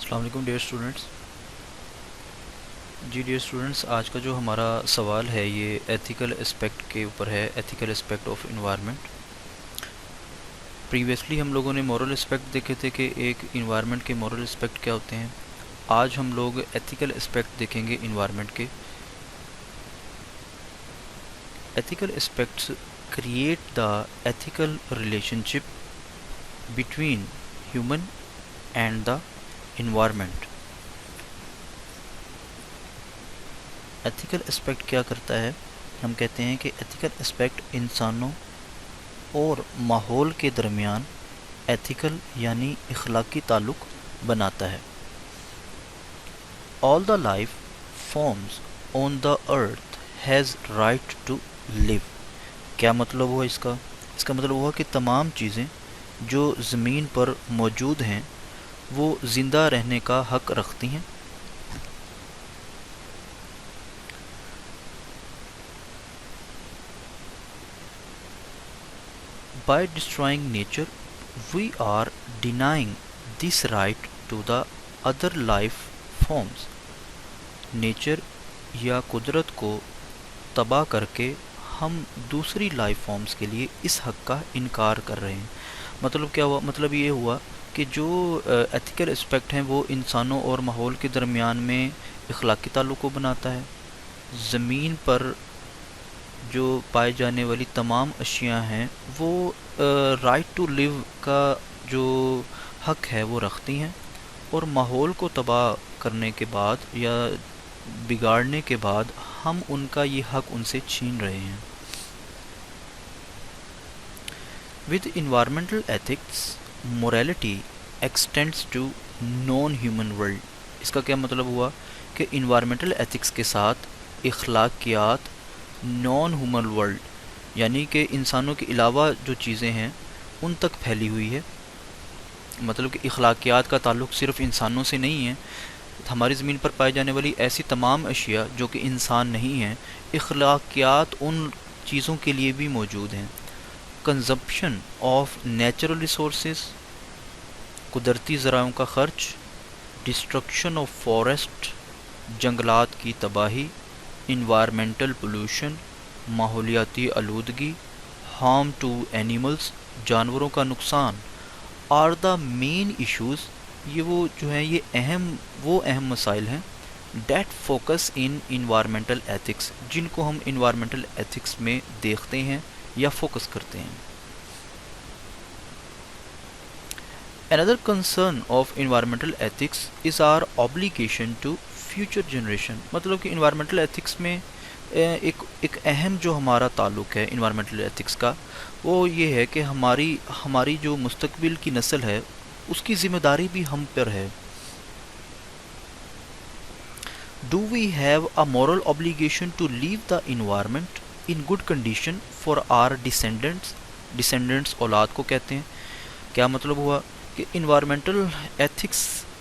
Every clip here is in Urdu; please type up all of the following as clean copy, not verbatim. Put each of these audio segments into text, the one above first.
السلام علیکم ڈیئر اسٹوڈنٹس. جی ڈیئر اسٹوڈنٹس، آج کا جو ہمارا سوال ہے یہ ایتھیکل اسپیکٹ کے اوپر ہے، ethical aspect of environment. Previously ہم لوگوں نے مورل اسپیکٹ دیکھے تھے کہ ایک انوائرمنٹ کے مورل اسپیکٹ کیا ہوتے ہیں. آج ہم لوگ ایتھیکل اسپیکٹ دیکھیں گے انوائرمنٹ کے. Ethical aspects create the ethical relation ship between human and the environment. Ethical aspect کیا کرتا ہے؟ ہم کہتے ہیں کہ ایتھیکل اسپیکٹ انسانوں اور ماحول کے درمیان ایتھیکل یعنی اخلاقی تعلق بناتا ہے. All the life forms on the earth has right to live. کیا مطلب ہوا اس کا؟ اس کا مطلب ہوا کہ تمام چیزیں جو زمین پر موجود ہیں وہ زندہ رہنے کا حق رکھتی ہیں. By destroying nature, we are denying this right to the other life forms. Nature یا قدرت کو تباہ کر کے ہم دوسری لائف فارمز کے لیے اس حق کا انکار کر رہے ہیں. مطلب کیا ہوا؟ مطلب یہ ہوا کہ جو ایتھیکل اسپیکٹ ہیں وہ انسانوں اور ماحول کے درمیان میں اخلاقی تعلق کو بناتا ہے. زمین پر جو پائے جانے والی تمام اشیاء ہیں وہ رائٹ ٹو لیو کا جو حق ہے وہ رکھتی ہیں، اور ماحول کو تباہ کرنے کے بعد یا بگاڑنے کے بعد ہم ان کا یہ حق ان سے چھین رہے ہیں. With environmental ethics morality extends to non-human world. اس کا کیا مطلب ہوا کہ انوائرمنٹل ایتھکس کے ساتھ اخلاقیات نان ہیومن ورلڈ یعنی کہ انسانوں کے علاوہ جو چیزیں ہیں ان تک پھیلی ہوئی ہے. مطلب کہ اخلاقیات کا تعلق صرف انسانوں سے نہیں ہے. ہماری زمین پر پائی جانے والی ایسی تمام اشیاء جو کہ انسان نہیں ہیں، اخلاقیات ان چیزوں کے لیے بھی موجود ہیں. کنزمپشن آف نیچرل ریسورسز، قدرتی ذرائع کا خرچ، ڈسٹرکشن آف فارسٹ، جنگلات کی تباہی، انوائرمنٹل پولوشن، ماحولیاتی آلودگی، ہارم ٹو اینیملز، جانوروں کا نقصان، آر دا مین ایشوز. یہ وہ جو ہیں یہ اہم مسائل ہیں that focus in environmental ethics, جن کو ہم انوائرمنٹل ایتھکس میں دیکھتے ہیں یا فوکس کرتے ہیں. Another concern of environmental ethics is our obligation to future generation. مطلب کہ environmental ethics میں ایک اہم جو ہمارا تعلق ہے environmental ethics کا وہ یہ ہے کہ ہماری جو مستقبل کی نسل ہے اس کی ذمہ داری بھی ہم پر ہے. Do we have a moral obligation to leave the environment in good condition for our descendants اولاد کو کہتے ہیں. کیا مطلب ہوا کہ انوائرمنٹل ایتھکس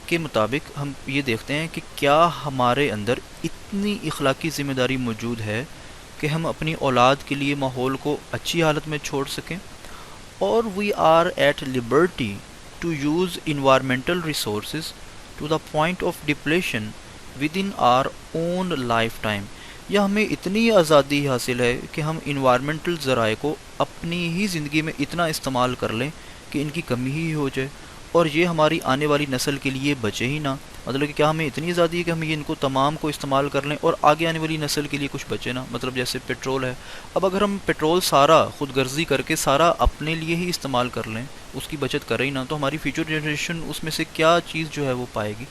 کے مطابق ہم یہ دیکھتے ہیں کہ کیا ہمارے اندر اتنی اخلاقی ذمہ داری موجود ہے کہ ہم اپنی اولاد کے لیے ماحول کو اچھی حالت میں چھوڑ سکیں، اور we are at liberty to use environmental resources to the point of depletion within our own lifetime. یا ہمیں اتنی آزادی حاصل ہے کہ ہم انوائرمنٹل ذرائع کو اپنی ہی زندگی میں اتنا استعمال کر لیں کہ ان کی کمی ہی ہو جائے اور یہ ہماری آنے والی نسل کے لیے بچے ہی نہ. مطلب کہ کیا ہمیں اتنی آزادی ہے کہ ہم ان کو تمام کو استعمال کر لیں اور آگے آنے والی نسل کے لیے کچھ بچے نہ. مطلب جیسے پیٹرول ہے، اب اگر ہم پیٹرول سارا خود غرضی کر کے سارا اپنے لیے ہی استعمال کر لیں، اس کی بچت کریں ہی نہ، تو ہماری فیوچر جنریشن اس میں سے کیا چیز جو ہے وہ پائے گی؟